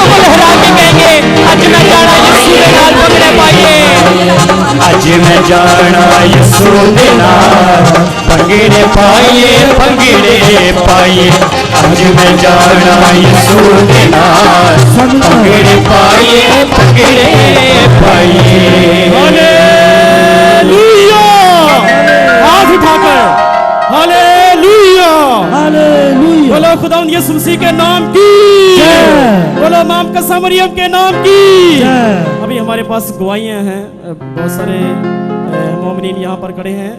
को लहरा के कहेंगे अज मैं जाना यीशु दे नाल भंगड़े पाइए। अज मैं जाना यीशु दे नाल भंगड़े पाइए भंगड़े पाइए। अज मैं जाना यीशु दे नाल भंगड़े पाइए भंगड़े पाइए। हालेलुया, हाथ उठाकर हालेलुया हालेलुया। बोलो खुदावंद यीशु मसीह के नाम की जय। बोलो माम कसम मरियम के नाम की जय। अभी हमारे पास गवाहियां हैं, बहुत सारे मोमिनीन यहाँ पर खड़े हैं।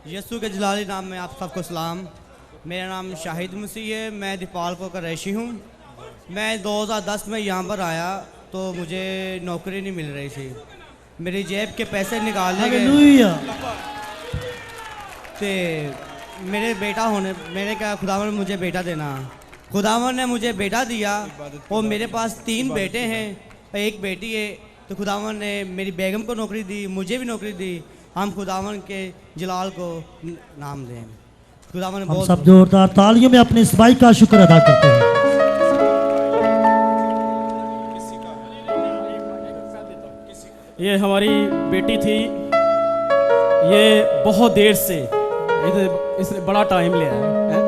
यीशु के जलाली नाम में आप सबको सलाम। मेरा नाम शाहिद मसीह है, मैं दीपालपुर का रैशी हूँ। मैं 2010 में यहाँ पर आया तो मुझे नौकरी नहीं मिल रही थी, मेरी जेब के पैसे निकालने गए तो मेरे बेटा होने, मैंने कहा खुदावन मुझे बेटा देना। खुदावन ने मुझे बेटा दिया और मेरे पास 3 बेटे हैं और 1 बेटी है। तो खुदावन ने मेरी बेगम को नौकरी दी, मुझे भी नौकरी दी। हम खुदावन के जलाल को नाम दें। खुदावन ने बहुत सब जोरदार तालियों में अपने इस भाई का शुक्र अदा करते हैं। ये हमारी बेटी थी, ये बहुत देर से इसने बड़ा टाइम लिया है,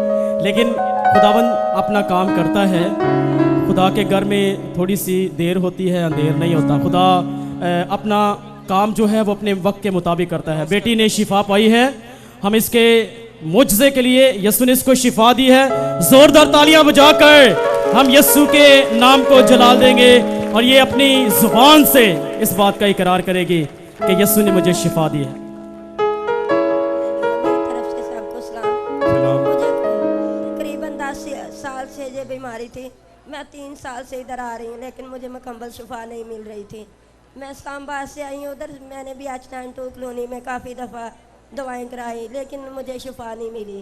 लेकिन खुदावन अपना काम करता है। खुदा के घर में थोड़ी सी देर होती है, अंधेर नहीं होता। खुदा अपना काम जो है वो अपने वक्त के मुताबिक करता है। बेटी ने शिफा पाई है, हम इसके मुझसे के लिए यीशु ने इसको शिफा दी है। जोरदार तालियां बजाकर हम यीशु के नाम को जलाल देंगे और ये अपनी जुबान से इस बात का इकरार करेगी कि यीशु ने मुझे शिफा दी है। साल से ये बीमारी थी, मैं 3 साल से इधर आ रही हूँ, लेकिन मुझे मुकम्मल शिफा नहीं मिल रही थी। मैं इस्लामाबाद से आई हूँ, उधर मैंने भी H92 कॉलोनी में काफ़ी दफ़ा दवाएं कराई, लेकिन मुझे शिफा नहीं मिली।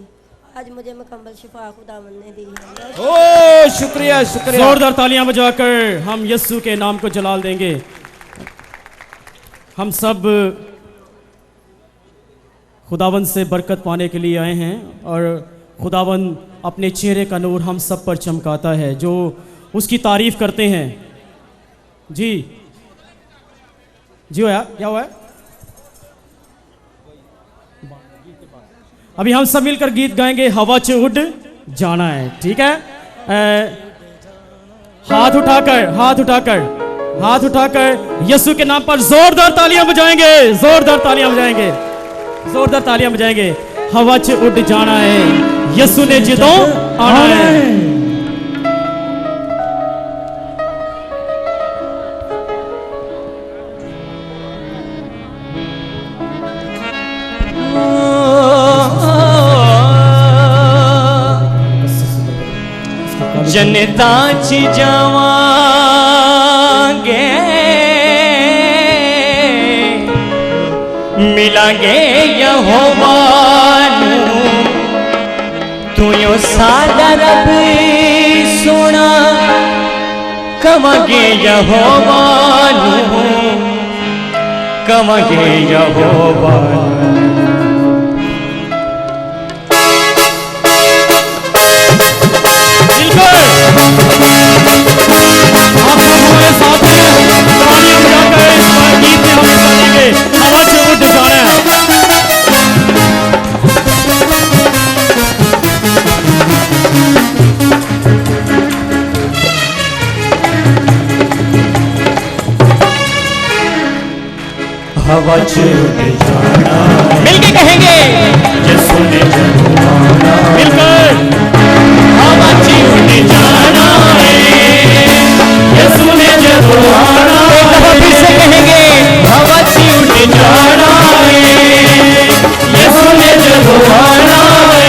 आज मुझे मुकम्मल शिफा खुदावंद ने दी है। ओ शुक्रिया शुक्रिया। जोरदार तालियां बजाकर हम यीशु के नाम को जलाल देंगे। हम सब खुदावंद से बरकत पाने के लिए आए हैं और खुदावंद अपने चेहरे का नूर हम सब पर चमकाता है। जो उसकी तारीफ करते हैं जी जी होया क्या हुआ है? अभी हम सब मिलकर गीत गाएंगे, हवा च उड़ जाना है। ठीक है, हाथ उठाकर हाथ उठाकर हाथ उठाकर यीशु के नाम पर जोरदार तालियां बजाएंगे, जोरदार तालियां बजाएंगे, जोरदार तालियां बजाएंगे। हवा च उड़ जाना है, यीशु ने जदों आना है। जनता च जावांगे मिलांगे यहोवा नू, तू यो सादा रब सोना कवांगे यहोवा नू, कवांगे यहोवा आप सब हमारे साथ हैं, तालियां बजाकर इस गीत में हम हिस्सा लेंगे। हवा से उड़ जाना है। हवा च उड़ जाना, मिलके कहेंगे यीशु ने जदों आना, मिलकर हवा च उड़ जाना है, यीशु ने जदों आना। एक दफा फिर से कहेंगे, हवा च उड़ जाना है, यीशु ने जदों आना है।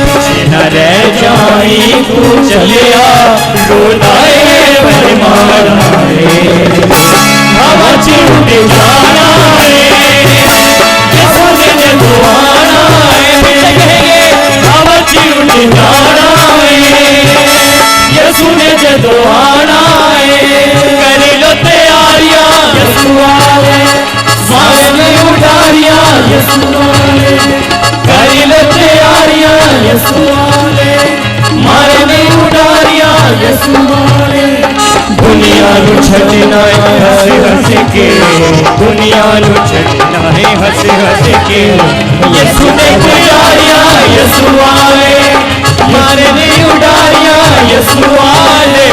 पीछे न रह जाई तू चलिया, डोलाए फरमाना है। हवा च उड़ जाना है, यीशु ने जदों आना है। हवा च उड़ जाना है, यीशु ने जदों आना है। कर लो तैयारियां, यीशु आए, सारे में उठारियां, यीशु आए। कर लो तैयारियां, यीशु आए, मारे में उठारियां, यसुवाले दुनिया नु छड़ना है हंस हंस के दुनिया नु छड़ना है हंस हंस के यसु ने उडारिया यसुवाले मारे ने उडारिया यसुवाले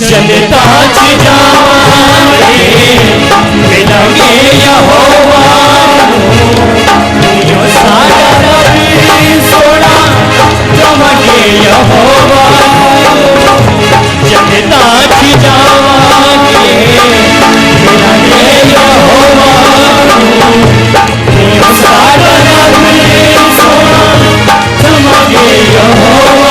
जनता जावांगे मिलेंगे यहोवा यो सारा रवि सोना जमगे यहोवा जनता जावांगे मिलेंगे यहोवा यो सारा रवि सोना जमगे यहोवा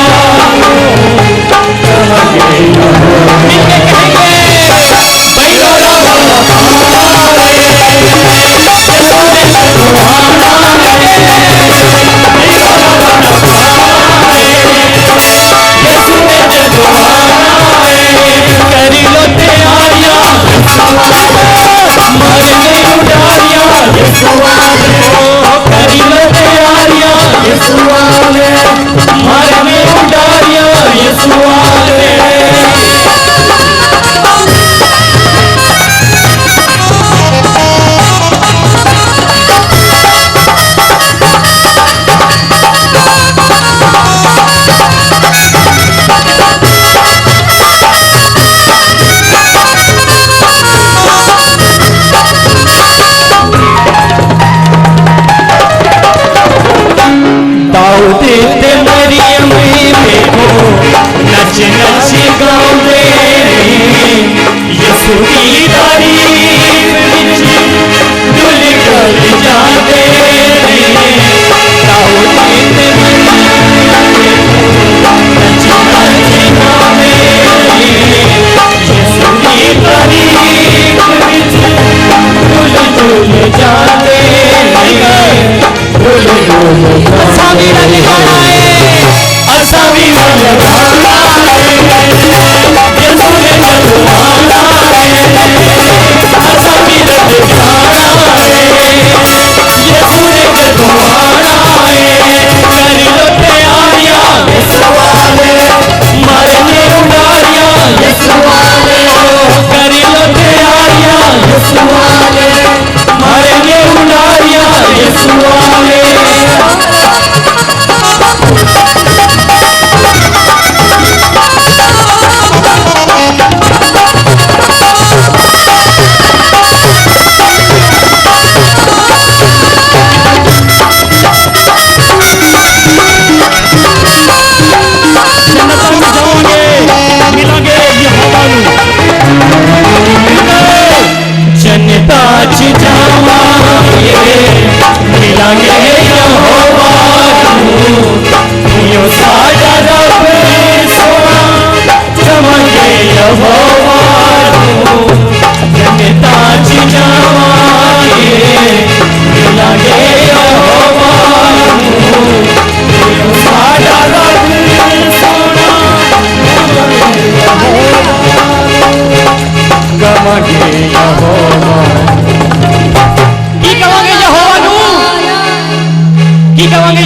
जमगे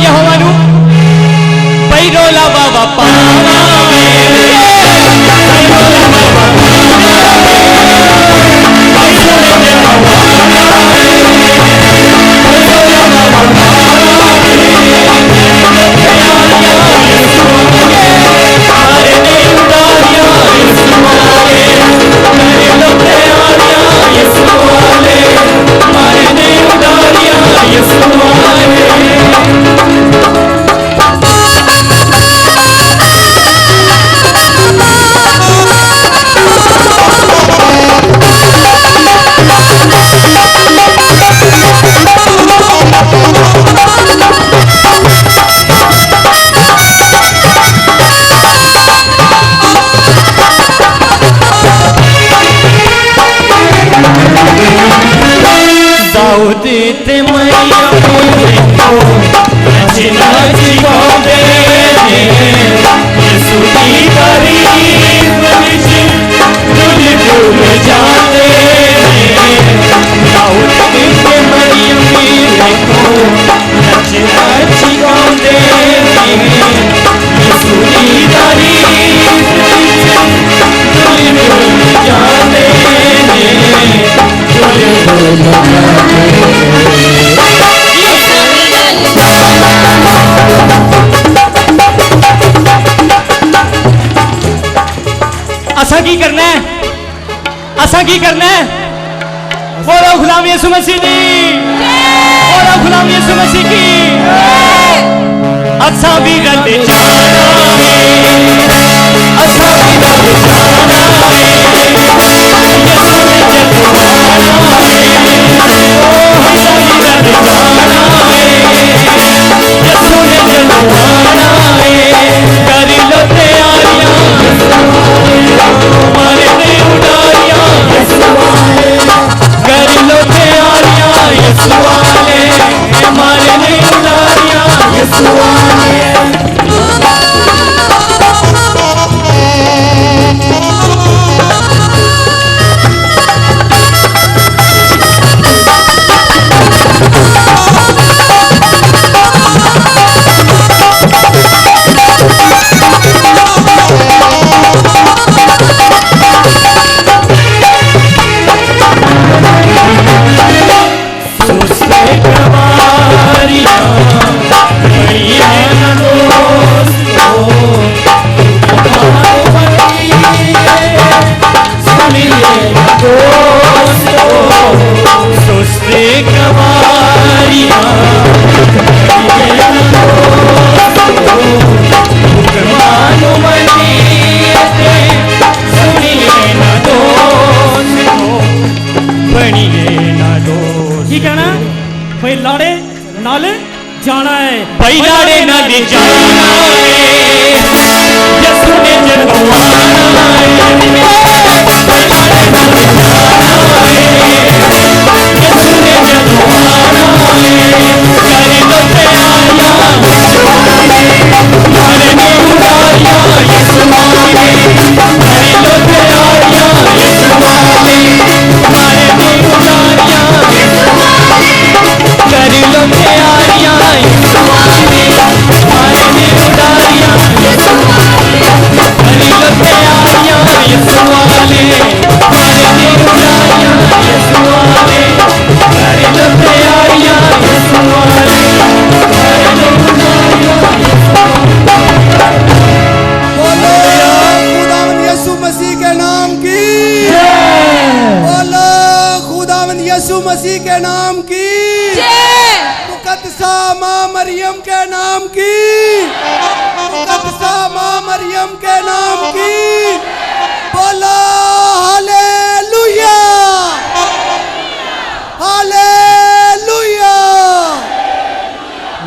यहोवा भूल जाते दाऊद के मरियम देखो नच नच गाते यीशु की तारीफ भूल जाते भूल असा की करना है, असा की करना है। बोलो गुलाम यीशु मसीह की, बोलो गुलाम यीशु मसीह की। असा भी रल जाना है, असा भी रल जाना है, यीशु ने जगवाना है, ओ असा भी रल जाना है, यीशु ने जगवाना है। कर लो तैयारियां हमारे ने उड़ारियां कर लो तैयारियां यीशु वाले हमारे ने उड़ारियां यीशु वाले। ठीक है ना भाई, लाड़े नाल जाना है, भाई लाड़े नाल जाना है, यीशु ने जगवाना है, भाई लाड़े नाल जाना है, यीशु ने जगवाना है। कर लो तैयारियां यीशु वाले हमारे ने उड़ारियां यीशु वाले कर लो तैयारियां यीशु वाले हमारे ने उड़ारियां कर लो तैयारियां यीशु वाले हमारे ने उड़ारियां यीशु वाले कर लो तैयारियां यीशु वाले हमारे ने उड़ारियां यीशु वाले कर लो तैयारियां यीशु वाले कर लो उड़ारियां यीशु बोलो खुदावंद यीशु मसीह के नाम की, बोलो खुदावंद यीशु मसीह के नाम की, मुकद्दसा माँ मरियम के नाम की, मुकद्दसा माँ मरियम के नाम की। बोलो हालेलुया, हालेलुया।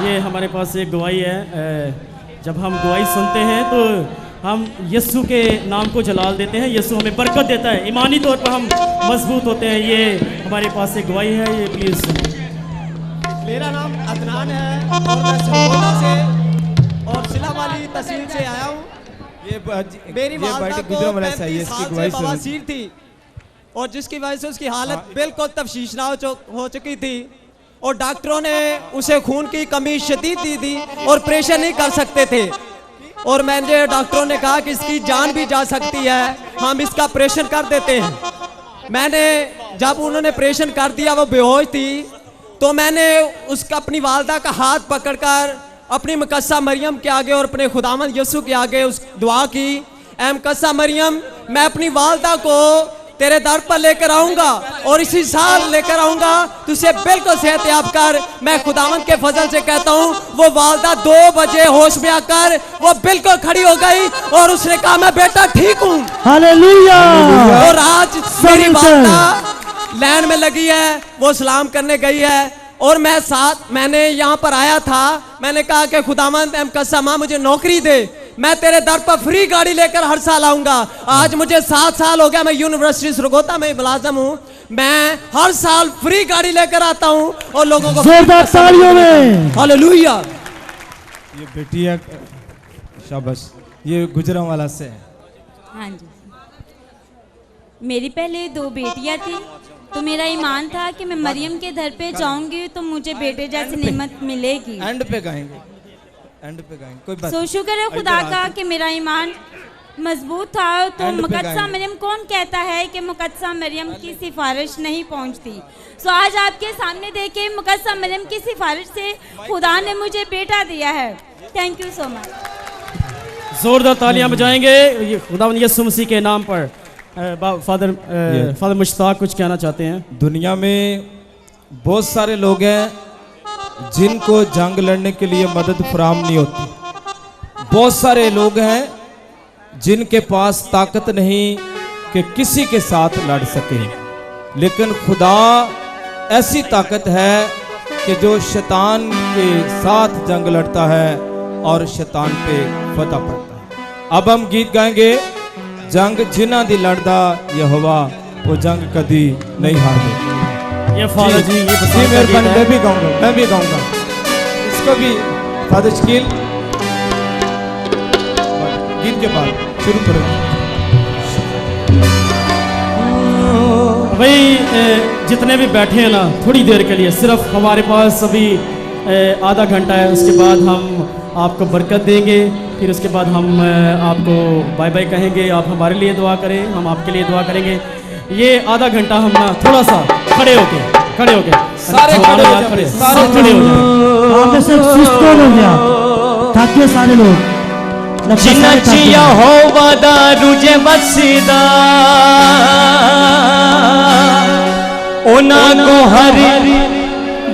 ये हमारे पास एक गवाही है। जब हम गवाही सुनते हैं तो हम यीशु के नाम को जलाल देते हैं, यीशु हमें बरकत देता है, ईमानी तौर पर हम मजबूत होते हैं। ये हमारे पास एक गवाही है, ये प्लीज़ सुनिए। मेरा नाम अदनान है और मैं सरगोदा से और सिला वाली तहसील से आया हूँ। मेरी वालिदा को 35 साल से बवासीर थी और जिसकी वजह से उसकी हालत बिल्कुल तफशीशनाक हो चुकी थी और डॉक्टरों ने उसे खून की कमी शदीद दी थी और ऑपरेशन नहीं कर सकते थे। और मैंने डॉक्टरों ने कहा कि इसकी जान भी जा सकती है, हम इसका ऑपरेशन कर देते हैं। मैंने जब उन्होंने ऑपरेशन कर दिया, वो बेहोश थी, तो मैंने उसका अपनी वालदा का हाथ पकड़कर अपनी मुकद्दसा मरियम के आगे और अपने खुदावंद यीशु के आगे उस दुआ की, ऐ मुकद्दसा मरियम, मैं अपनी वालदा को तेरे दर पर लेकर आऊंगा और इसी साल लेकर आऊंगा, तुझे बिल्कुल सेहतयाब कर। मैं खुदावंद के फजल से कहता हूँ, वो वालदा 2 बजे होश में आकर वो बिल्कुल खड़ी हो गई और उसने कहा मैं बेटा ठीक हूँ। हालेलुया। और आज मेरी वालदा लाइन में लगी है, वो सलाम करने गई है और मैंने यहाँ पर आया था। मैंने कहा कि खुदावंद मुकद्दसा माँ मुझे नौकरी दे, मैं तेरे दर पर फ्री गाड़ी लेकर हर साल आऊंगा। आज मुझे 7 साल हो गया, मैं यूनिवर्सिटी सरगोदा में मुलाजिम हूँ। मैं हर साल फ्री गाड़ी लेकर आता हूँ और लोगों को जोरदार तालियों में हालेलुया। ये बेटी है, शाबाश। ये गुजरांवाला से है। हाँ जी, मेरी पहले 2 बेटियां थी, तो मेरा ईमान था कि मैं मरियम के घर पे जाऊंगी तो मुझे बेटे जैसी नेमत मिलेगी। एंड पे गाएंगे, एंड पे गाएंगे, कोई बात सो शुक्र है खुदा का कि मेरा ईमान मजबूत था। तो एंड पे मुकद्दसा गाएंगे। मरियम, कौन कहता है कि मुकद्दसा मरियम की सिफारिश नहीं पहुंचती। सो आज आपके सामने देखे मुकद्दसा मरियम की सिफारिश से खुदा ने मुझे बेटा दिया है। Thank you so much. जोरदार तालियां बजाएंगे ये खुदावंद यीशु मसीह के नाम पर। फादर मुश्ताक कुछ कहना चाहते हैं। दुनिया में बहुत सारे लोग हैं जिनको जंग लड़ने के लिए मदद फराहम नहीं होती। बहुत सारे लोग हैं जिनके पास ताकत नहीं कि किसी के साथ लड़ सके, लेकिन खुदा ऐसी ताकत है कि जो शैतान के साथ जंग लड़ता है और शैतान पे फतह पाता है। अब हम गीत गाएंगे, जंग जिन्हां दी लड़दा यहोवा वो जंग कदी नहीं हारदे। ये फादर जी ये जी मेहरबानी, मैं भी गाऊंगा, मैं भी गाऊंगा इसको भी। फादर शकील गीत के बाद शुरू करो भाई। जितने भी बैठे हैं ना, थोड़ी देर के लिए सिर्फ हमारे पास अभी आधा घंटा है, उसके बाद हम आपको बरकत देंगे, फिर उसके बाद हम आपको बाय बाय कहेंगे। आप हमारे लिए दुआ करें, हम आपके लिए दुआ करेंगे। ये आधा घंटा हम ना थोड़ा सा खड़े होके सारे खड़े हो जाए, सारे खड़े हो जाए। आप में से सुस्त कौन हो गया? ताकि सारे लोग जिया हो वादा रुझे बसदा ओना को हर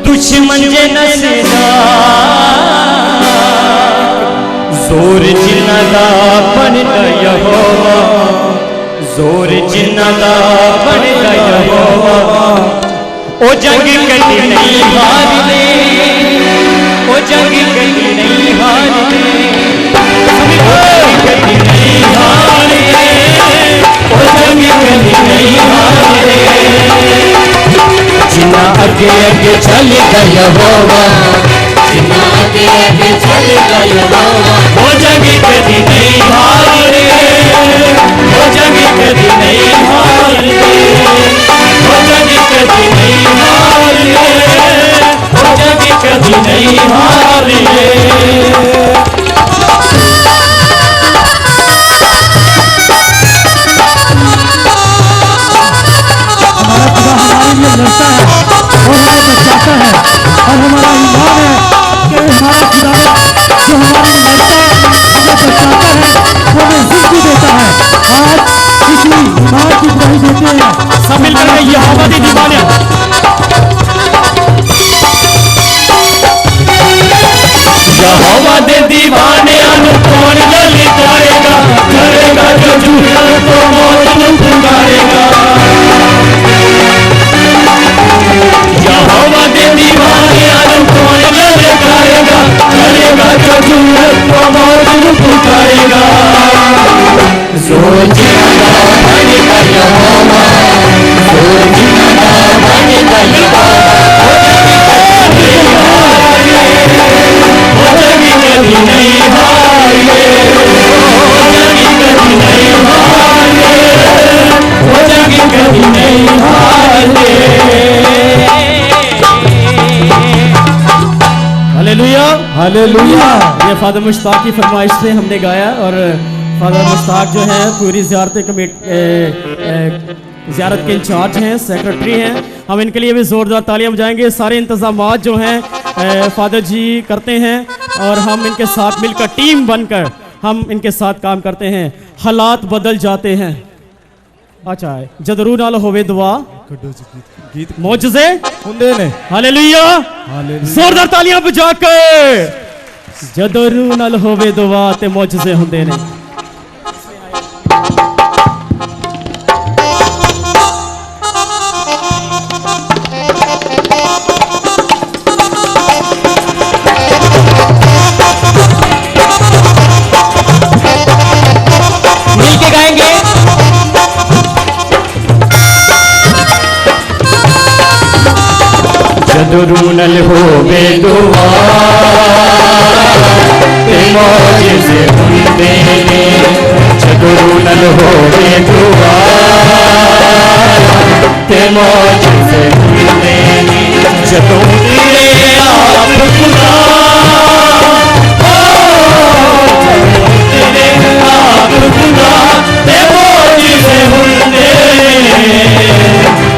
दुश्मन जे नसदा जोर जिन्ना दा बनदा यहोवा, जोर जिन्ना दा बनदा यहोवा ओ जंग कदी नहीं हारदे, ओ जंग कदी नहीं हारदे, कदी नहीं हारदे, ओ जंग कदी नहीं हारदे। जिन्ना अगे अगे चल गया होगा, जिन्ना अगे अगे चल गया होगा ओ जंग कदी नहीं हारदे, ओ जंग कदी नहीं हारदे, ओ जंग कदी नहीं हारदे, ओ जंग कदी नहीं हारदे। लड़ता है और हमें बचाता है, और हमारा ईमान है कि हमारा खुदा जो हमारे लिए लड़ता है, हमें बचाता है, वो हमें जिंदगी देता है। आज इसी ईमान की गवाही देते हैं सब मिलकर के यहोवा दी दीवाने। यहोवा दे दीवाने अनु कौन ललकारेगा, करेगा जो झूठा तो मौत को पुकारेगा। यहोवा दे दीवाने अनु कौन ललकारेगा, करेगा जो झूठा तो मौत को पुकारेगा। जोर जिन्ना बनेगा यहोवा, जोर जिन्ना बनेगा यहोवा, कदी नहीं हारे, कदी नहीं हारे, वो जंग कदी नहीं हारे। Hallelujah hallelujah. ये फादर मुश्ताक की फरमाइश से हमने गाया, और फादर मुश्ताक जो हैं पूरी ज़ियारत के इंचार्ज हैं, सेक्रेटरी हैं। हम इनके लिए भी ज़ोरदार तालियां बजाएंगे। सारे इंतज़ामात जो हैं फादर जी करते हैं, और हम इनके साथ मिलकर टीम बनकर हम इनके साथ काम करते हैं। हालात बदल जाते हैं। अच्छा है जदरू नाल होवे दुआ गीत मौजज़े हुंदे ने। हालेलुया, जोरदार तालियां बजाकर। जदरू नाल होवे दुआ ते मौजज़े हुंदे ने। मिलके गाएंगे। जदरू नल होवे दुआ ते मौजज़े हुंदे ने, जदरू नल होवे दुआ मौजज़े हुंदे ने जदों तेरे आप खुदा तेरे आप खुदा ते मौजज़े हुंदे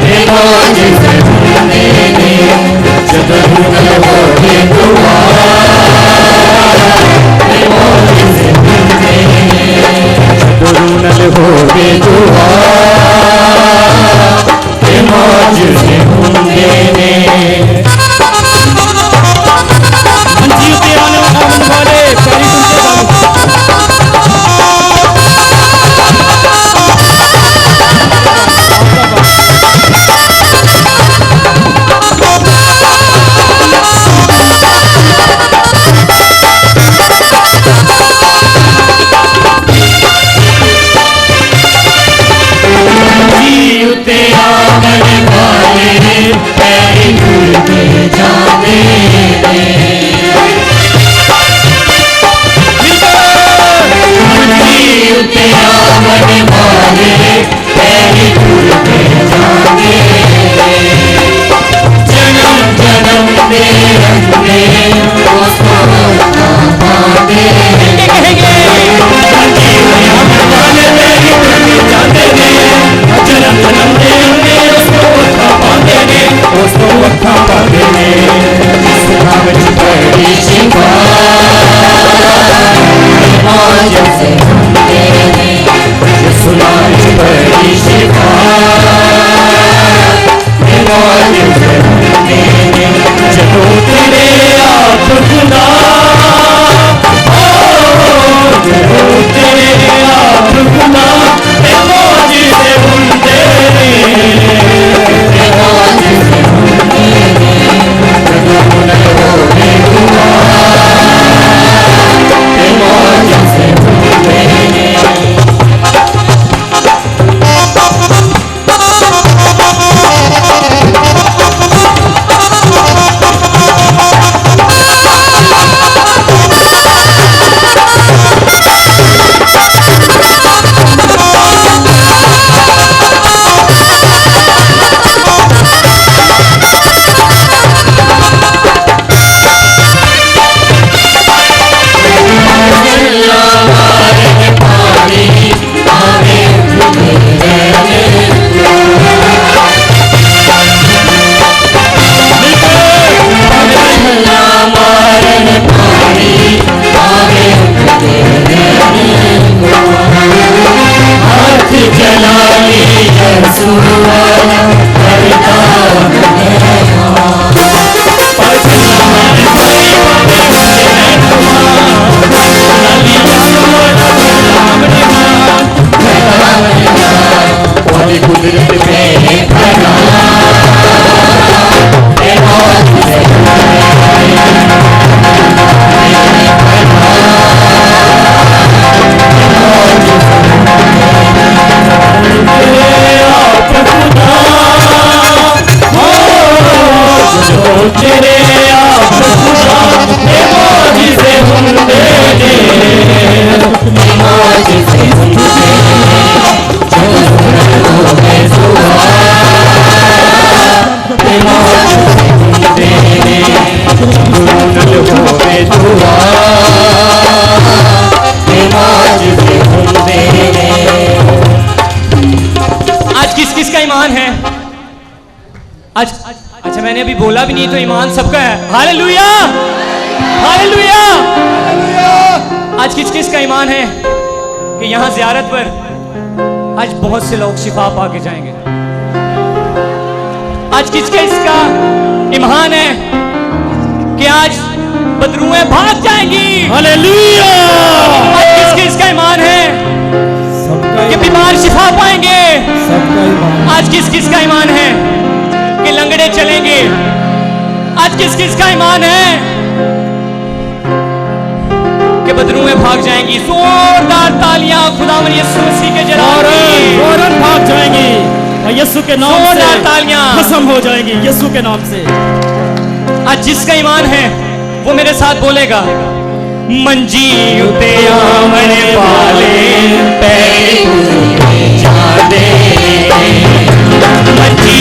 ते मौजज़े हुंदे ने जदों हुनर होवे दुआ ते मौजज़े हुंदे ने जदों हुनर होवे दुआ ते मौजज़े हुंदे ने मंजी उते आने वाले प्यारी उते आने वाले पैरी टूटते जाते उते आने वाले पैरी टूटते जाते जन्म जन्म दे रंगे उसको पाते कहेंगे जन्म जन्म दे रंगे उसको पाते ने उसको पाते ने सुना विच बड़ी शिफा मौजज़े हुंदे ने सुना विच बड़ी शिफा मौजज़े हुंदे ने जदों तेरे आप खुदा जदों तेरे आप खुदा ते मौजज़े हुंदे ने ते मौजज़े हुंदे ने जदों हुनर होवे दुआ ते मौजज़े हुंदे ने अच्छा मैंने अभी बोला भी नहीं तो ईमान सबका है। Hallelujah hallelujah. आज किस किस का ईमान है कि यहाँ ज़ियारत पर आज बहुत से लोग शिफा पा के जाएंगे। आज किस किस का ईमान है कि आज बदरूएं भाग जाएंगी। हालेलुया। आज किस किस का ईमान है कि बीमार शिफा पाएंगे। आज किस किस का ईमान है कि लंगड़े चलेंगे। आज किस किस का ईमान है कि बदरूएं भाग जाएंगी। जोरदार तालियां खुदावंद यीशु मसीह के जलाल की। फौरन भाग जाएंगी और यीशु के नाम से जोरदार तालियां खत्म हो जाएंगी यीशु के नाम से। आज जिसका ईमान है वो मेरे साथ बोलेगा, मंजी उते आमने वाले पैर जादे, मंजी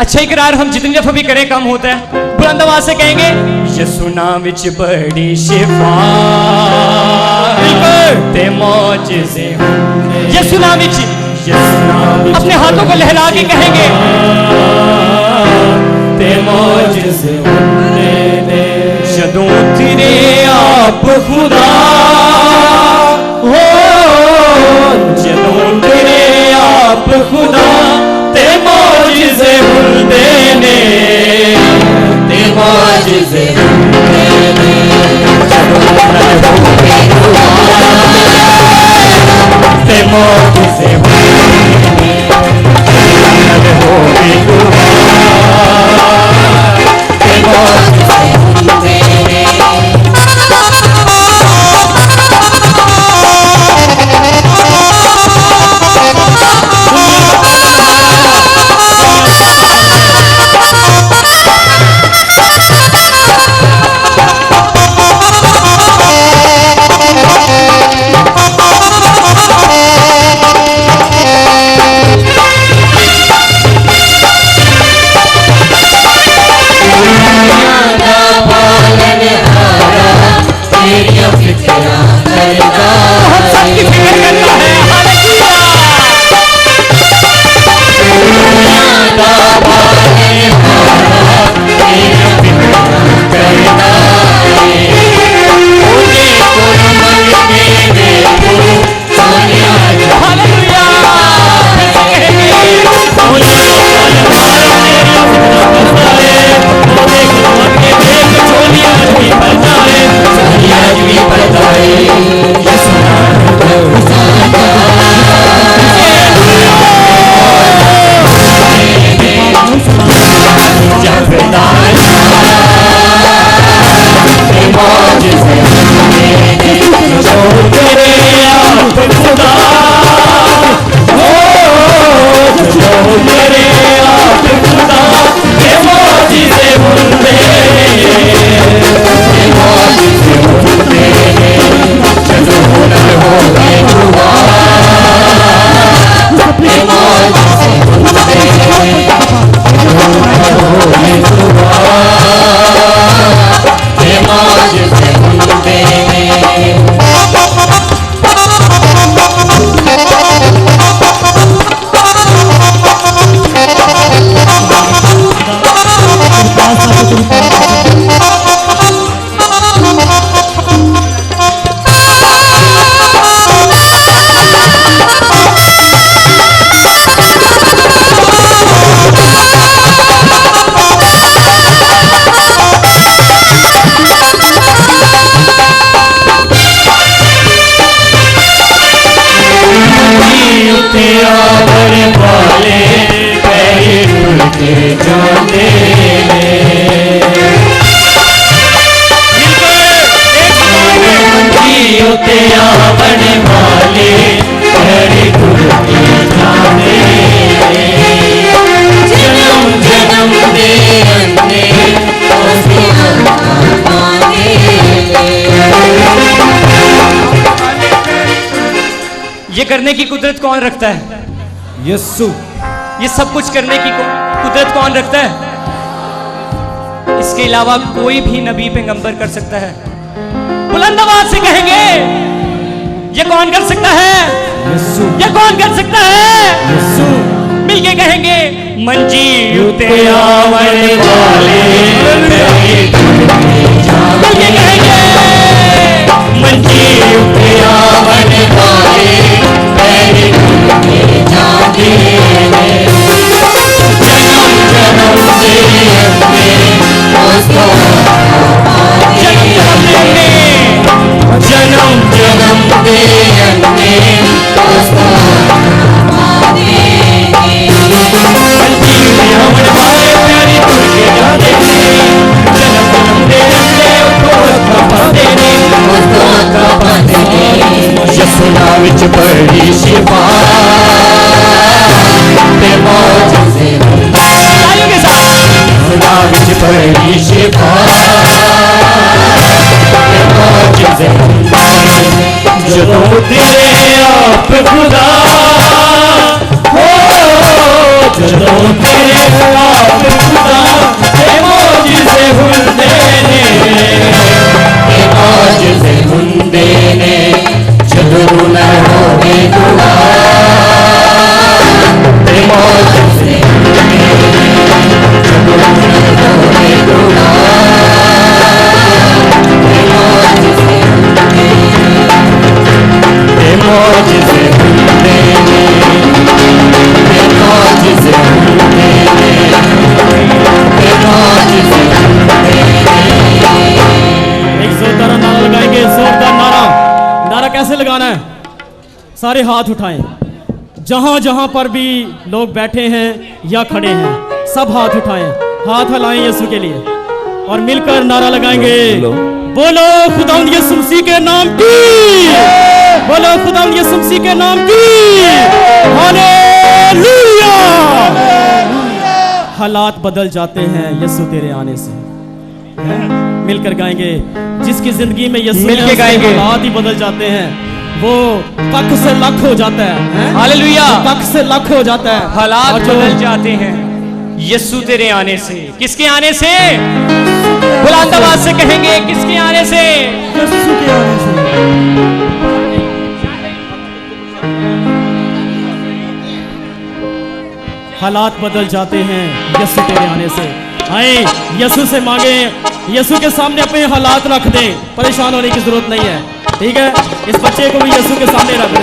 अच्छा इकरार हम जितनी दफा भी करें कम होता है। बुलंद आवाज से कहेंगे यसु नाम विच बड़ी शिफा ते मौजिज़े हुंदे। यसु नाम विच अपने हाथों को लहरा के कहेंगे ते मौजिज़े हुंदे ने जदों तेरे आप खुदा हो जदों तेरे आप खुदा ते मौजिज़े हुंदे ने ते मौजिज़े हुंदे ने जदों ते मौजिज़े हुंदे ने हो बेगुनाह ते मौजिज़े हुंदे ने। ये करने की कुदरत कौन रखता है? यस्सु। ये सब कुछ करने की कुदरत कौन रखता है? इसके अलावा कोई भी नबी पैगंबर कर सकता है। बुलंद आवाज से कहेंगे ये कौन कर सकता है? यस्सु। ये कौन कर सकता है? यस्सु। मिलके कहेंगे मंजी उते आवने वाले मिलके कहेंगे मंजी उते आवने वाले तेरी के जाने जन्म जन्म से जन्म जन्म दे अन्ने यसुना विच बड़ी शिफा ते मौजिज़े हुंदे यसुना विच बड़ी शिफा ते मौजिज़े हुंदे जदों तेरे आप खुदा हो जदों तेरे आप सारे हाथ उठाएं। जहां जहां पर भी लोग बैठे हैं या खड़े हैं, सब हाथ उठाएं, हाथ हिलाएं यीशु के लिए और मिलकर नारा लगाएंगे, बोलो खुदावंद यीशु मसीह के नाम की, बोलो खुदावंद यीशु मसीह के नाम की, हालेलुया। हालात बदल जाते हैं यीशु तेरे आने से। मिलकर गाएंगे, जिसकी जिंदगी में यीशु मिलके गाएंगे। हालात ही बदल जाते हैं, वो कख से लख हो जाता है। हालेलुया। कख से लख हो जाता है, हालात और जो बदल जाते हैं यीशु तेरे आने से। किसके आने से? बुलंद आवाज से कहेंगे, किसके आने से? यीशु के आने से। हालात बदल जाते हैं यीशु तेरे आने से। आए यीशु से मांगे, यीशु के सामने अपने हालात रख दें, परेशान होने की जरूरत नहीं है। ठीक है, इस बच्चे को भी यीशु के सामने रख दें।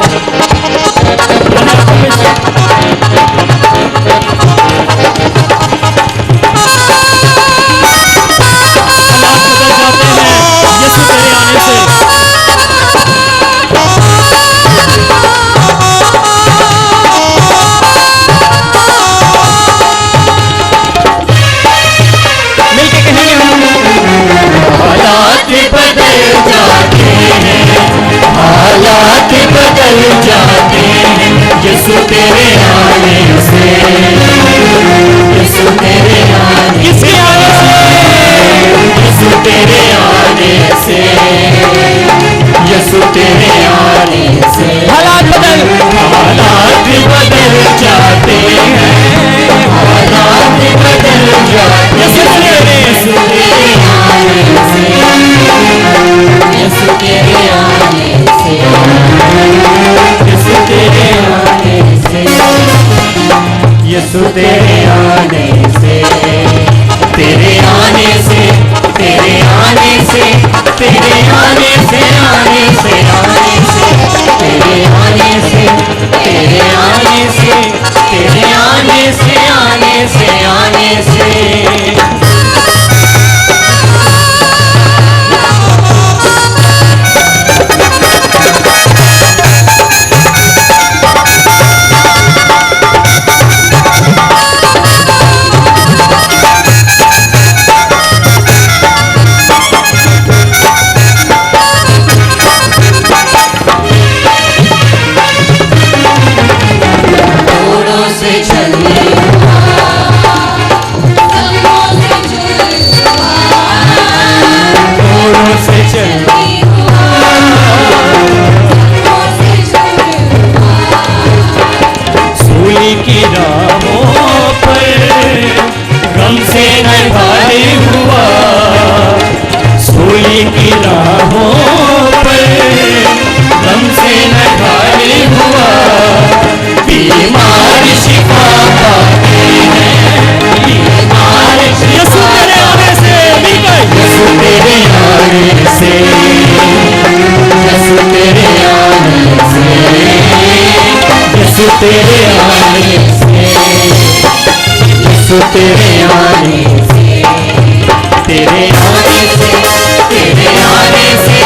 हालात बदल जाते हैं यीशु तेरे आने से। हालात बदल जाते हैं, हालात बदल जाते हैं यीशु तेरे आने से। यीशु तेरे आने, किसके आने से? यीशु तेरे आने से, यीशु तेरे आने से। हालात बदल जाते हैं, हालात बदल जाते हैं यीशु तेरे आने से। यीशु तेरे आने से, यीशु तेरे आने से, यीशु तेरे आने से, तेरे आने से, तेरे आने से, तेरे आने से, आने से, आने से, तेरे आने से, तेरे आने से, तेरे आने से, आने से, आने से। की राहों पर गम से न भारी हुआ, सूली की राहों पर गम से न भारी हुआ। बीमार शिफा पाते हैं, बीमार शिफा पाते हैं। यीशु तेरे आने से, यीशु तेरे आने से, यीशु तेरे आने से, यीशु तेरे आने से, तेरे आने से, तेरे आने से,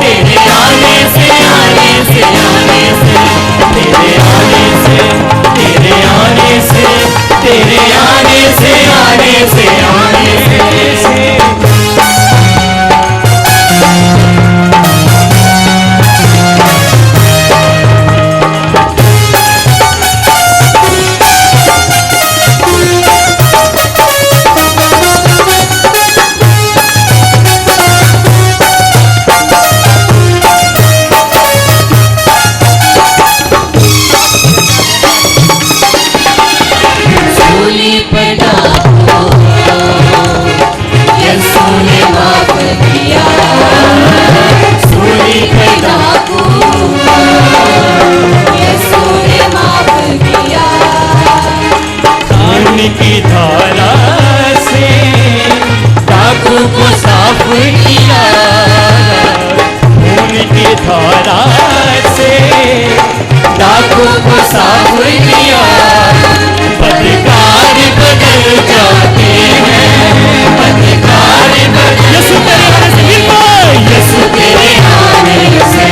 तेरे आने से, आने से, आने से, तेरे आने से, तेरे आने से, तेरे आने से, आने से, आने से। की धारा से दागों को साफ किया, खून की धारा से दागों को साफ किया। बदकार बदल जाते हैं, बदकार बदल। यीशु तेरे आने से, यीशु तेरे आने से,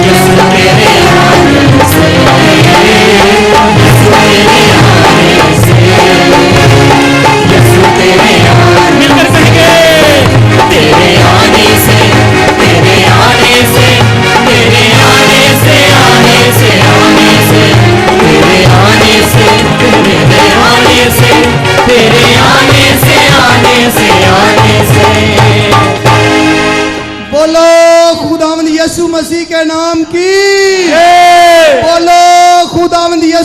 यीशु तेरे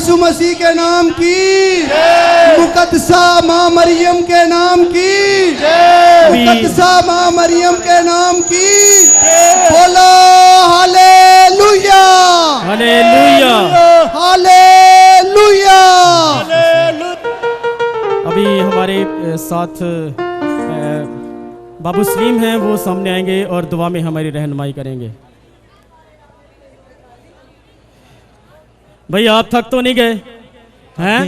यीशु मसीह के नाम की, मुकद्दसा माँ मरियम के नाम की, मुकद्दसा माँ मरियम के नाम की। बोलो हालेलुया, हालेलुया, हालेलुया। अभी हमारे साथ बाबू सलीम हैं, वो सामने आएंगे और दुआ में हमारी रहनुमाई करेंगे। भैया आप थक तो नहीं गए हैं?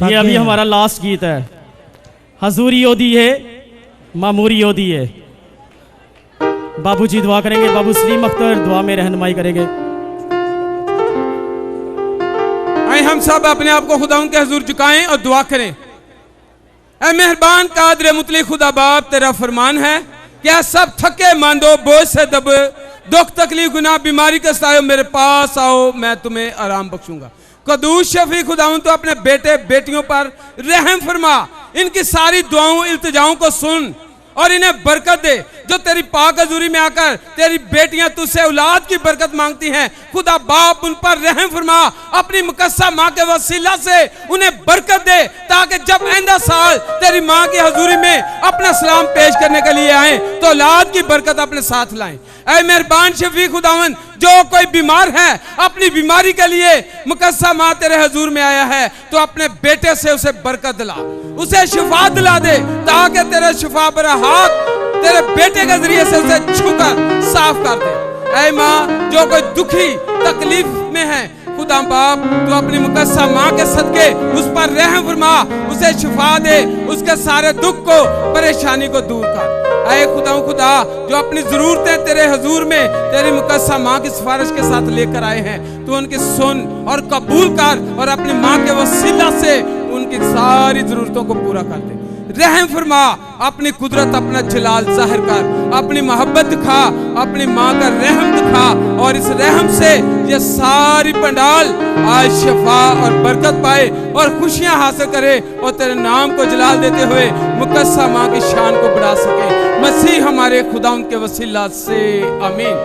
ये अभी हमारा लास्ट गीत है। हजूरी योदी है, मामूरी योदी है। बाबूजी दुआ करेंगे, बाबू सलीम अख्तर दुआ में रहनुमाई करेंगे। आए हम सब अपने आप को खुदा उनके हजूर झुकाएं और दुआ करें। ऐ मेहरबान कादर मुतली खुदा बाप, तेरा फरमान है क्या सब थके मांदो बोझ से दबे, दुख तकलीफ गुनाह बीमारी के सायो मेरे पास आओ, मैं तुम्हें आराम बख्शूंगा। कदूस शफी खुदावन तो अपने बेटे बेटियों पर रहम फरमा, इनकी सारी दुआओं इल्तिजाओं को सुन और इन्हें बरकत दे। जो तेरी पाक हजूरी में आकर तेरी बेटियां तुझसे औलाद की बरकत मांगती हैं, खुदा बाप उन पर रहम फरमा, अपनी मुकद्दसा माँ के वसीला से उन्हें बरकत दे, ताकि जब आइंदा साल तेरी माँ की हजूरी में अपना सलाम पेश करने के लिए आए तो औलाद की बरकत अपने साथ लाएं। ऐ मेहरबान शफी खुदावन, जो कोई बीमार है अपनी बीमारी के लिए मुकद्दसा माँ तेरे हजूर में आया है, तो अपने बेटे से उसे बरकत दिला, उसे शिफा दिला दे, ताकि तेरे शिफा भरा हाथ तेरे बेटे के जरिए से उसे छूकर साफ कर दे। ऐ माँ, जो कोई दुखी तकलीफ में है, खुदा बाप तो अपनी मुकद्दसा माँ के सदके उस पर रहम फरमा, उसे शिफा दे, उसके सारे दुख को परेशानी को दूर कर। ऐ खुदा जो अपनी जरूरतें तेरे हजूर में तेरी मुकद्दसा माँ की सिफारिश के साथ लेकर आए हैं, तो उनकी सुन और कबूल कर और अपनी माँ के वसीला से उनकी सारी जरूरतों को पूरा कर दे। रहम फरमा, अपनी कुदरत अपना जलाल जाहिर कर, अपनी मोहब्बत दिखा, अपनी माँ का रहम दिखा, और इस रहम से ये सारी पंडाल आज शिफा और बरकत पाए और खुशियां हासिल करे और तेरे नाम को जलाल देते हुए मुकद्दसा माँ की शान को बढ़ा सके। मसीह हमारे खुदा उनके वसीला से आमीन।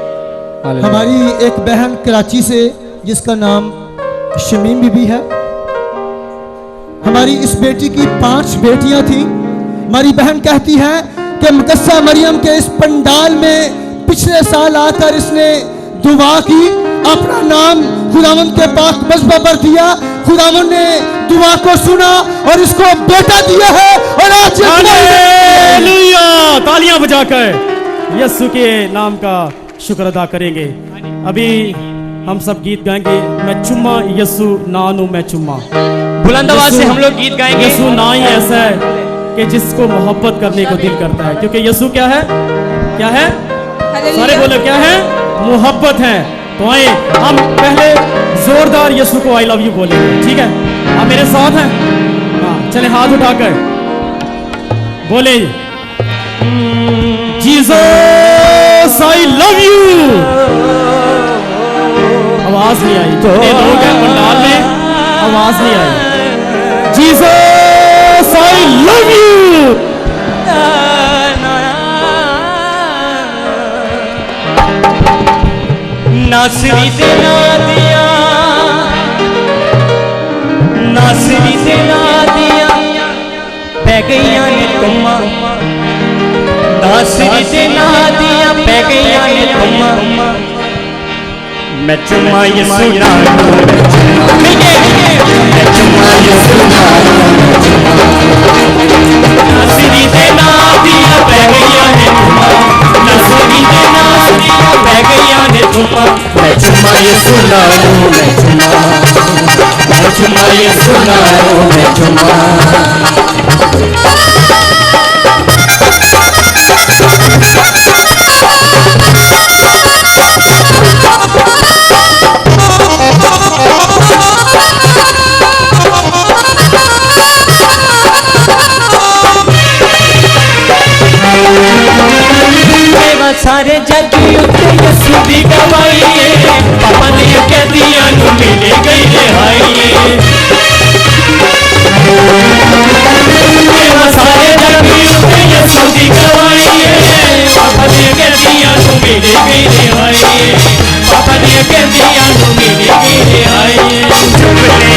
हमारी एक बहन कराची से जिसका नाम शमीम बीबी है, हमारी इस बेटी की 5 बेटियां थी। हमारी बहन कहती है कि मुकद्दसा मरियम के इस पंडाल में पिछले साल आकर इसने दुआ की, अपना नाम खुदावंद के पाक मज़बा पर दिया, खुदावंद ने दुआ को सुना और इसको बेटा दिया है। और आज हालेलुया, तालियां बजाकर यीशु के नाम का शुक्र अदा करेंगे। अभी हम सब गीत गाएंगे, मैं चुम्मा यीशु नानू मैं चुम्मा। बुलंद आवाज से हम लोग गीत गाएंगे। यीशु ना ही ऐसा है कि जिसको मोहब्बत करने को दिल करता है, क्योंकि यीशु क्या है? क्या है? सारे बोलो क्या है? मोहब्बत है। तो आए हम पहले जोरदार यीशु को आई लव यू बोलेंगे, ठीक है? आप मेरे साथ हैं? हाँ, चले हाथ उठाकर बोले जीसस आई लव यू। आवाज नहीं आई, जितने लोग हैं पंडाल में आवाज नहीं आई। Jesus I love you. नासरी दे ना दिया, नासरी दे ना दिया, पै गईयां ने तुमा, नासरी दे ना दिया, पै गईयां ने तुमा। मैं चुम्मा यीशु नानू मैं चुम्मा यीशु नानू, नासरी दे ना दिया, पै गईयां ने तुमा, नासरी दे ना दिया, पै गईयां ने तुमा। मैं चुम्मा यीशु नानू मैं चुम्मा यीशु नानू मैं चुम्मा। सारे जग उत्ते यीशु दी गवाई है, पापा ने कह दिया नू मिले गई रिहाई। सारे जग उत्ते यीशु दी गवाई है, पापा ने कह दिया नू मिले गई रिहाई। पापा ने कह दिया नू मिले गई रिहाई। चुप ले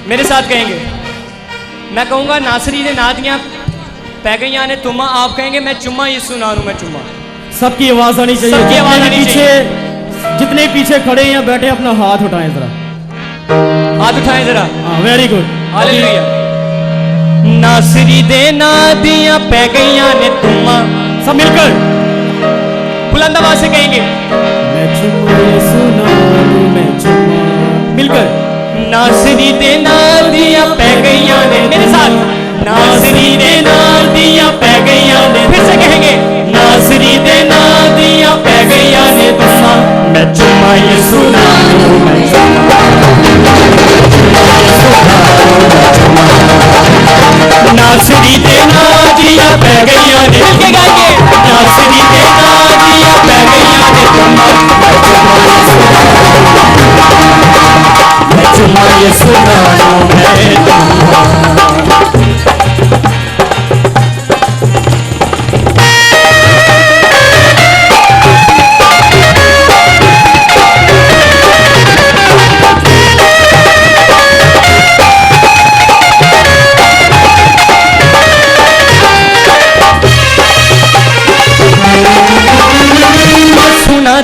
मेरे साथ कहेंगे। मैं कहूँगा नासरी ने ना दियाँ पै गई ने तुमा, आप कहेंगे मैं चुम्मा यीशु नानू मैं चुम्मा। सबकी आवाज आनी चाहिए। सबकी आवाज आनी पीछे जितने पीछे खड़े हैं या बैठे अपना हाथ उठाएं जरा, हाथ उठाएं जरा। हाँ वेरी गुड, हालेलुया। नासरी दे ना दियाँ पै गई ने तुमा, सब मिलकर बुलंद आवाज से कहेंगे मैं चुम्मा यीशु नानू मैं चुम्मा, मिलकर नासरी दे ना दियाँ पै गई ने, मेरे साथ नासरी दे ना दियाँ पै गई ने, फिर से कहेंगे नासरी दे ना दियाँ पै गई ने तुमा, मैं चुम्मा यीशु नानू मैं चुम्मा, नासरी दे ना दियाँ पै गई ने, मिलके गाएंगे नासरी दे ना दियाँ पै गई ने तुमा, मैं चुम्मा यीशु नानू मैं चुम्मा।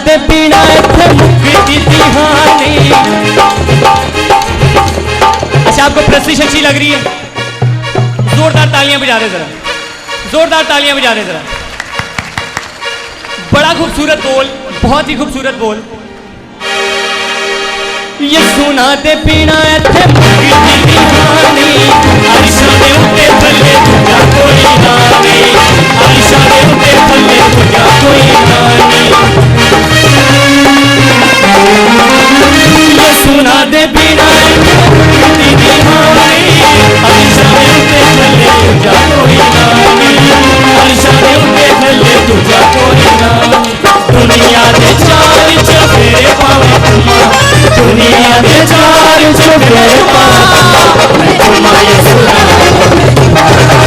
दे पीना इत्थे मुक्ति दिहानी। अच्छा आपको प्रस्तुति अच्छी लग रही है? जोरदार तालियां बजा दे जरा, जोरदार तालियां बजा दे जरा। बड़ा खूबसूरत बोल, बहुत ही खूबसूरत बोल। ये सुना दे पीना इत्थे मुक्ति दिहानी, आरिशा दे उत्ते थल्ले दूजा कोई ना नहीं, आरिशा दे उत्ते थल्ले दूजा कोई ना नहीं। ये सुना दे बिना मुक्ति दिहानी, आरिशा दे उत्ते थल्ले दूजा कोई ना नहीं, आरिशा दे उत्ते थल्ले दूजा कोई ना नहीं। दुनिया दे चार चफेरे पावे तुमा, दुनिया दे चार चफेरे पावे मैं तुमा यीशु नानू मैं तुमा यीशु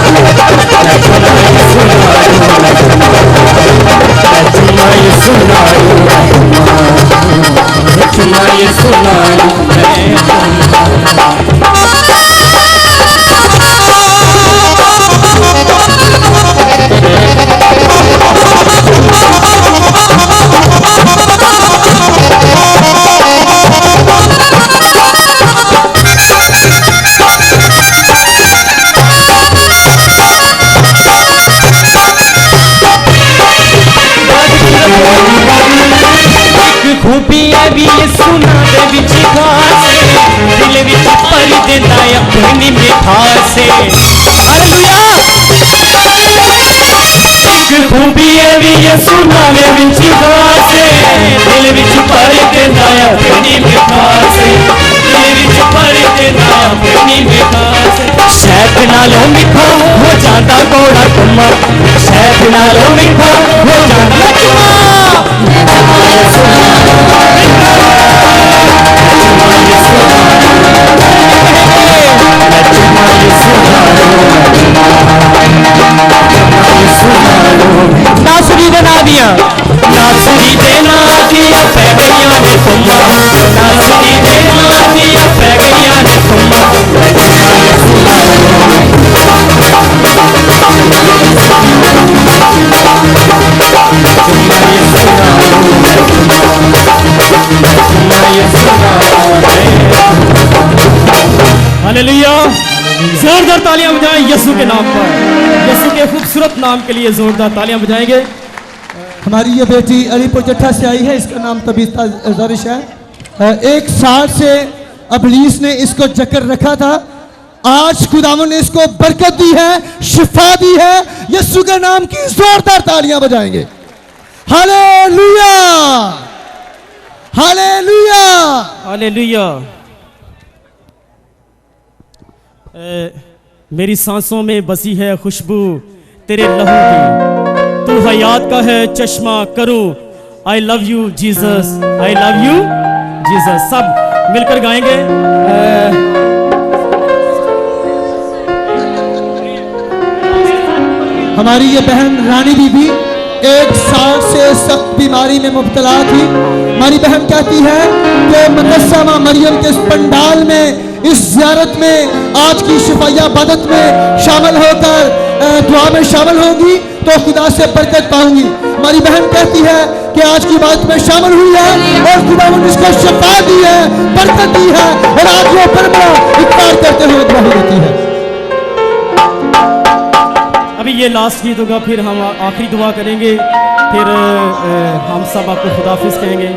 नानू मैं तुमा यीशु नानू मैं तुमा यीशु नानू खूबी है भी ये सुना दे विच खासे, दिल विच भर देता अपनी मिठास से। हालेलुया। एक खूबी है भी ये सुना दे विच खासे, दिल विच भर देता अपनी मिठास से, दिल विच भर देता अपनी मिठास से। शहद नालों मीठा हो जाता घोड़ा तुमा, शहद नालों मीठा हो जाता तुमा, नासरी दे ना दिया, नासरी दे ना दिया पै गई ने तुमा, नासरी दे ना दिया पै गई ने तुमा, हालेलुया। जोरदार तालियां बजाएं यीशु के नाम पर, यीशु के खूबसूरत नाम के लिए जोरदार तालियां बजाएंगे। हमारी ये बेटी अलीपुर जट्ठा से आई है, इसका नाम तबीता ज़रिश है। 1 साल से अबलीस ने इसको जकड़ रखा था, आज खुदावंद ने इसको बरकत दी है, शिफा दी है। यीशु के नाम की जोरदार तालियां बजाएंगे। Hallelujah, hallelujah, hallelujah. मेरी सांसों में बसी है खुशबू तेरे लहू की, तू हयात का है चश्मा करूं। आई love you Jesus, I love you Jesus. सब मिलकर गाएंगे। हमारी ये बहन रानी बीबी 1 साल से सख्त बीमारी में मुब्तला थी। हमारी बहन कहती है कि मुकद्दसा मां मरियम के इस पंडाल में इस ज़ियारत में, आज की शिफाया बदत में शामिल होकर दुआ में शामिल होंगी तो खुदा से बरकत पाऊंगी। हमारी बहन कहती है कि आज की बात में शामिल हुई है और खुदा ने इसको शिफा दी है, बरकत दी है और आज वो परमरा इकरार करते हुए गवाही देती है। अभी ये लास्ट गीत होगा, फिर हम आखिरी दुआ करेंगे, फिर हम सब आपको खुदाफिज कहेंगे।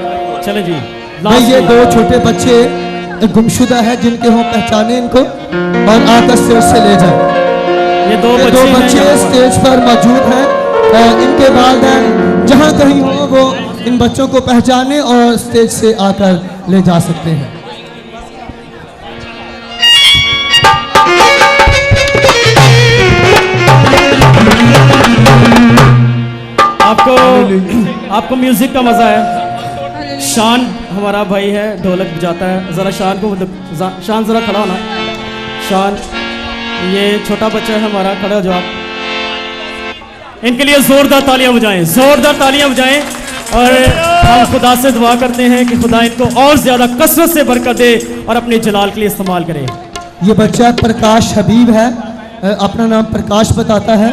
चले जी, भाई ये दो छोटे बच्चे गुमशुदा है, जिनके हम पहचाने इनको और आकर स्टेज से ले जाए। ये दो बच्चे स्टेज पर मौजूद हैं, इनके वालिदैन जहाँ कहीं हो वो इन बच्चों को पहचाने और स्टेज से आकर ले जा सकते हैं। आपको म्यूजिक का मजा है। शान हमारा भाई है, ढोलक बजाता है। जरा शान को शान जरा खड़ा होना। शान, ये छोटा बच्चा है हमारा, खड़ा हो जाओ आप। इनके लिए जोरदार तालियां बजाएं, जोरदार तालियां बजाएं। और हम खुदा से दुआ करते हैं कि खुदा इनको और ज्यादा कसरत से बरकत दे और अपने जलाल के लिए इस्तेमाल करे। ये बच्चा प्रकाश हबीब है, अपना नाम प्रकाश बताता है।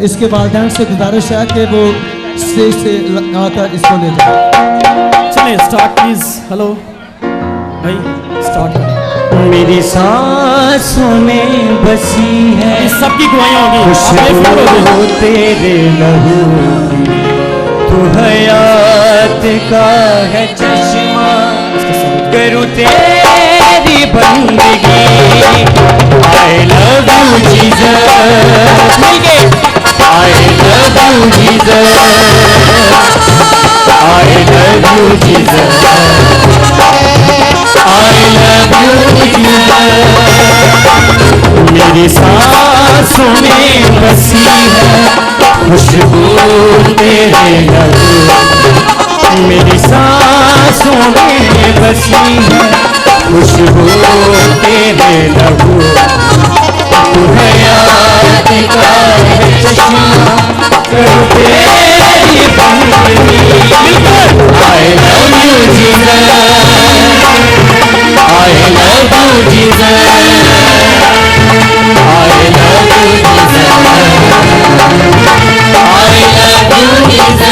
इसके वालिदैन से गुजारिश है कि वो स्टेज से आकर इसको ले जाए। चलिए स्टार्ट प्लीज। हेलो भाई, स्टार्ट करें। मेरी सांसों में बसी है सबकी गवाहियां होगी, खुशबू तेरे लहू की, तू हयात का है चश्मा, करूं तेरी बंदगी। I love you Jesus, I love you Jesus, I love you Jesus, I love you Jesus। मेरी सांसों में बसी है खुशबू तेरे लहू, मेरी सांसों में बसी है खुशबू तेरे लहू, तू हयात का है चश्मा, करूं तेरी बंदगी। I love you Jesus, I love you Jesus, I love you Jesus, I love you Jesus।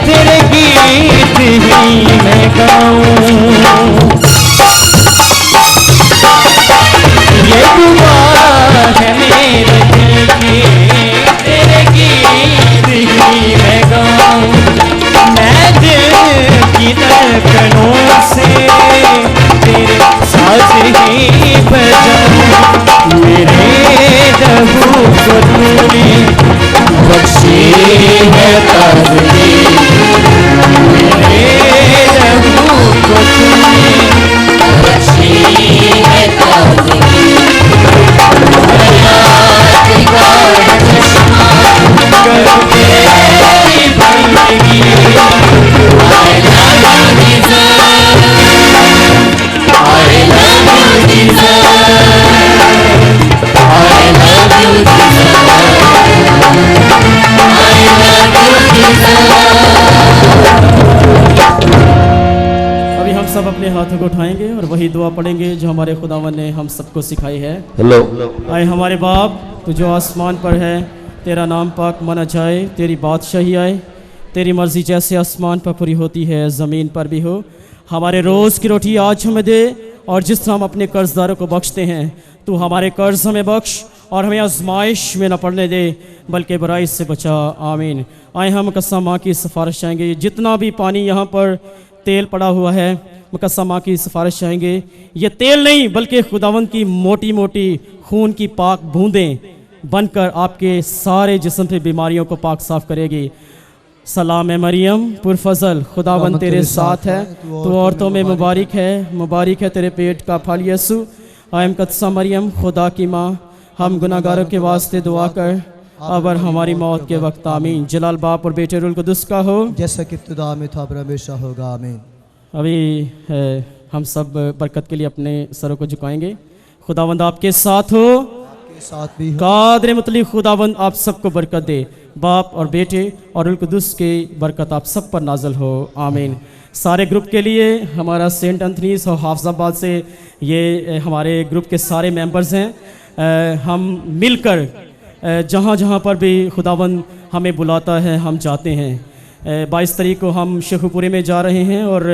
तेरे गीत ही मैं गाऊं, ये दुआ है मेरे दिल की, तेरे गीत ही मैं गाऊं। मैं दिल की धड़कनों से तेरे साज ही बजाऊं, मेरे लहू को तूने बख्शी है ताज़गी, मेरे लहू को तूने बख्शी है ताज़गी। हयात का है चश्मा, करूं तेरी बंदगी। I love you Jesus, I love you Jesus, I love you अभी हम सब अपने हाथों को उठाएंगे और वही दुआ पढ़ेंगे जो हमारे खुदावन ने हम सबको सिखाई है। हेलो। आए हमारे बाप, तू जो आसमान पर है, तेरा नाम पाक माना जाए, तेरी बादशाही आए, तेरी मर्जी जैसे आसमान पर पूरी होती है ज़मीन पर भी हो। हमारे रोज़ की रोटी आज हमें दे, और जिस तरह हम अपने कर्जदारों को बख्शते हैं, तू हमारे कर्ज हमें बख्श और हमें आजमाइश में न पड़ने दे, बल्कि बुराई से बचा। आमीन। आए हम मुकद्दस माँ की सिफारिश चाहेंगे, जितना भी पानी यहाँ पर तेल पड़ा हुआ है, मुकद्दस माँ की सिफारिश चाहेंगे, ये तेल नहीं बल्कि खुदावंद की मोटी मोटी खून की पाक बूंदें बनकर आपके सारे जिस्म पे बीमारियों को पाक साफ करेगी। सलाम है मरियम पुरफजल, खुदावंद तेरे साथ है, तो औरतों में मुबारक है तेरे पेट का फल यीशु। आय मुकद्दसा मरियम खुदा की माँ, हम गुनाहगारों के वास्ते दुआ कर अब और हमारी मौत के वक्त आमीन। जलाल बाप और बेटे रुल कुदस का हो, जैसा कि इब्तिदा में था, हमेशा होगा, आमीन। अभी हम सब बरकत के लिए अपने सरों को झुकाएंगे। खुदावंद आपके साथ हो, आपके साथ भी हो। कादर मुतली खुदावंद आप सबको बरकत दे, बाप और बेटे और रुल कुदस की बरकत आप सब पर नाजल हो, आमीन। सारे ग्रुप के लिए हमारा सेंट एंथनीस और हाफिजाबाद से ये हमारे ग्रुप के सारे मेंबर्स हैं। हम मिलकर जहाँ जहाँ पर भी खुदावंद हमें बुलाता है हम जाते हैं। 22 तारीख को हम शेखुपुरे में जा रहे हैं और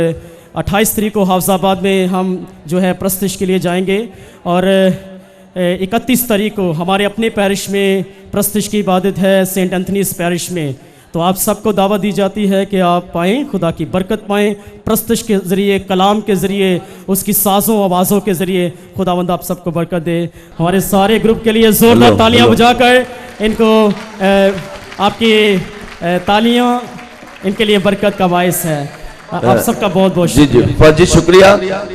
28 तारीख को हाफिजाबाद में हम जो है प्रस्तिश के लिए जाएंगे और 31 तारीख को हमारे अपने पैरिश में प्रस्तिश की इबादत है सेंट एंथनीस पैरिश में। तो आप सबको दावत दी जाती है कि आप पाएँ, खुदा की बरकत पाएँ, प्रस्तिश के ज़रिए, कलाम के ज़रिए, उसकी साज़ों आवाज़ों के ज़रिए खुदावंद आप सबको बरकत दे। हमारे सारे ग्रुप के लिए ज़ोरदार तालियां बजाकर इनको आपकी तालियां इनके लिए बरकत का बायस है। आप सबका बहुत बहुत शुक्रिया। जी शुक्रिया।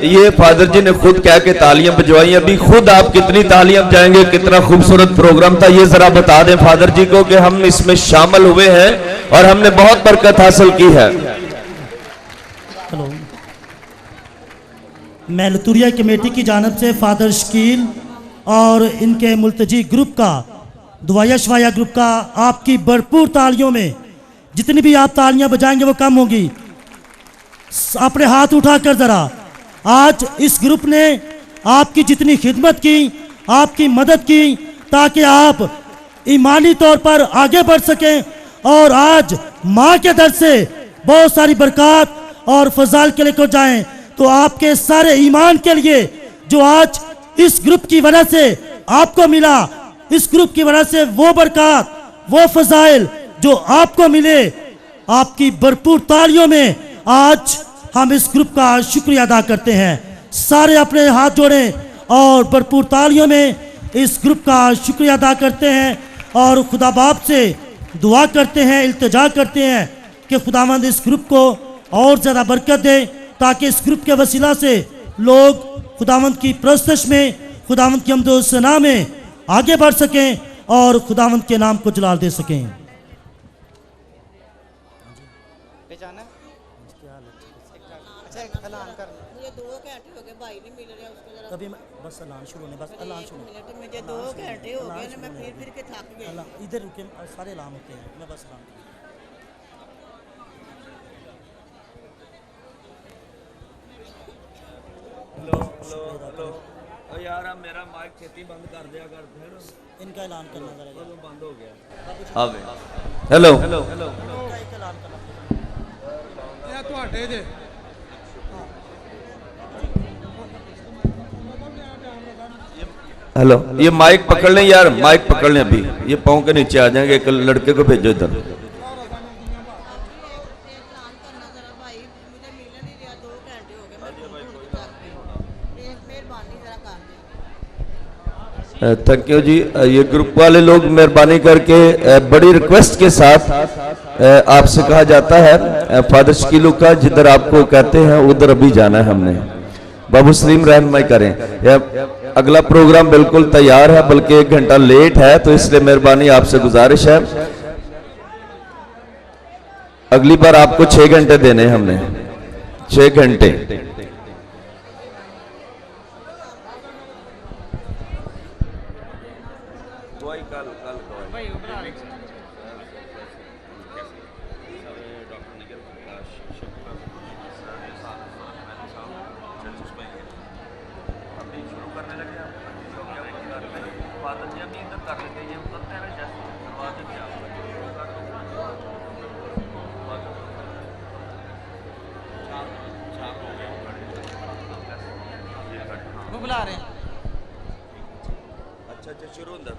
ये फादर जी ने खुद कह के तालियां बजवाई, अभी खुद आप कितनी तालियां बजाएंगे, कितना खूबसूरत प्रोग्राम था, ये जरा बता दें फादर जी को कि हम इसमें शामिल हुए हैं और हमने बहुत बरकत हासिल की है। हेलो, मैं लतूरिया कमेटी की जानब से फादर शकील और इनके मुल्तजी ग्रुप का, दुआया शवाया ग्रुप का आपकी भरपूर तालियों में, जितनी भी आप तालियां बजाएंगे वो कम होगी। अपने हाथ उठाकर जरा, आज इस ग्रुप ने आपकी जितनी खिदमत की, आपकी मदद की, ताकि आप ईमानी तौर पर आगे बढ़ सकें और आज माँ के दर से बहुत सारी बरकत और फजाल के लेकर जाएं। तो आपके सारे ईमान के लिए जो आज इस ग्रुप की वजह से आपको मिला, इस ग्रुप की वजह से वो बरकत, वो फजाइल जो आपको मिले, आपकी भरपूर तालियों में आज हम इस ग्रुप का शुक्रिया अदा करते हैं। सारे अपने हाथ जोड़ें और भरपूर तालियों में इस ग्रुप का शुक्रिया अदा करते हैं और खुदा बाप से दुआ करते हैं, इल्तिजा करते हैं कि खुदावंद इस ग्रुप को और ज़्यादा बरकत दे, ताकि इस ग्रुप के वसीला से लोग खुदावंद की प्रस्तश में, खुदावंद की हम्द व सना में आगे बढ़ सकें और खुदावंद के नाम को जलाल दे सकें। अभी बस ऐलान शुरू होने, बस ऐलान शुरू, मुझे 2 घंटे हो गए ना, मैं फिर के थक गई। इधर रुके, सारे ऐलान होते हैं, मैं बस ऐलान। हेलो यार, आप मेरा माइक खेती बंद कर दिया कर, फिर इनका ऐलान करना जरा, बंद हो गया। हेलो हेलो हेलो, ये माइक पकड़ लें यार, माइक पकड़ लें, अभी ये पाँव के नीचे आ जाएंगे। एक लड़के को भेजो इधर। थैंक यू जी। ये ग्रुप वाले लोग मेहरबानी करके बड़ी रिक्वेस्ट के साथ आपसे कहा जाता है फादर शकीलू का जिधर आपको कहते हैं उधर अभी जाना है हमने। बाबू सलीम रहनुमाई करें। अगला प्रोग्राम बिल्कुल तैयार है, बल्कि 1 घंटा लेट है, तो इसलिए मेहरबानी आपसे गुजारिश है। अगली बार आपको 6 घंटे देने हैं हमने, 6 घंटे। बुला रहे हैं। अच्छा शुरू होता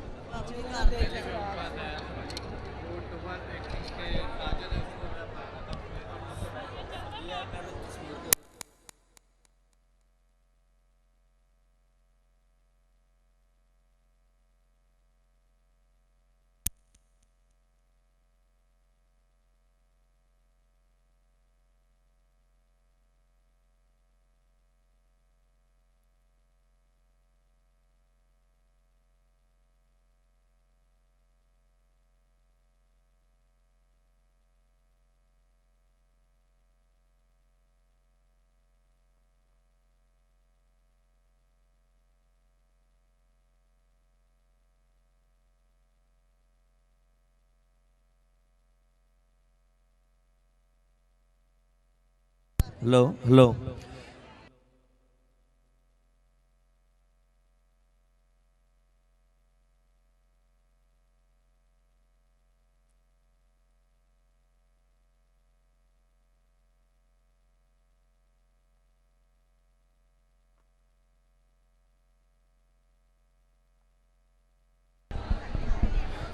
हेलो हेलो।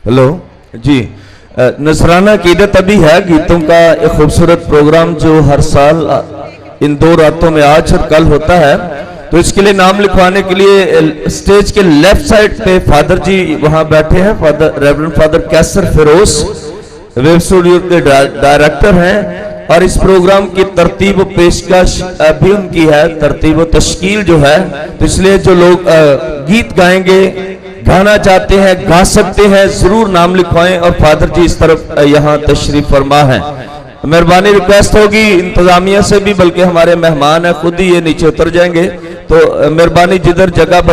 हेलो जी, नसराना अकीदत अभी है गीतों का एक खूबसूरत प्रोग्राम जो हर साल इन 2 रातों में आज और कल होता है। तो इसके लिए नाम लिखवाने के लिए स्टेज के लेफ्ट साइड पे फादर जी वहां बैठे हैं, फादर रेवरेंड फादर कैसर फिरोज वेब स्टूडियो के डायरेक्टर हैं और इस प्रोग्राम की तरतीब पेशकश भी उनकी है, तरतीब तश्कील जो है। तो इसलिए जो लोग गीत गाएंगे, गाना चाहते हैं, गा सकते हैं, जरूर नाम लिखवाएं और फादर जी इस तरफ यहाँ तशरीफ फरमा है। मेहरबानी रिक्वेस्ट होगी इंतजामिया से भी, बल्कि हमारे मेहमान है खुद ही ये नीचे उतर जाएंगे, तो मेहरबानी जिधर जगह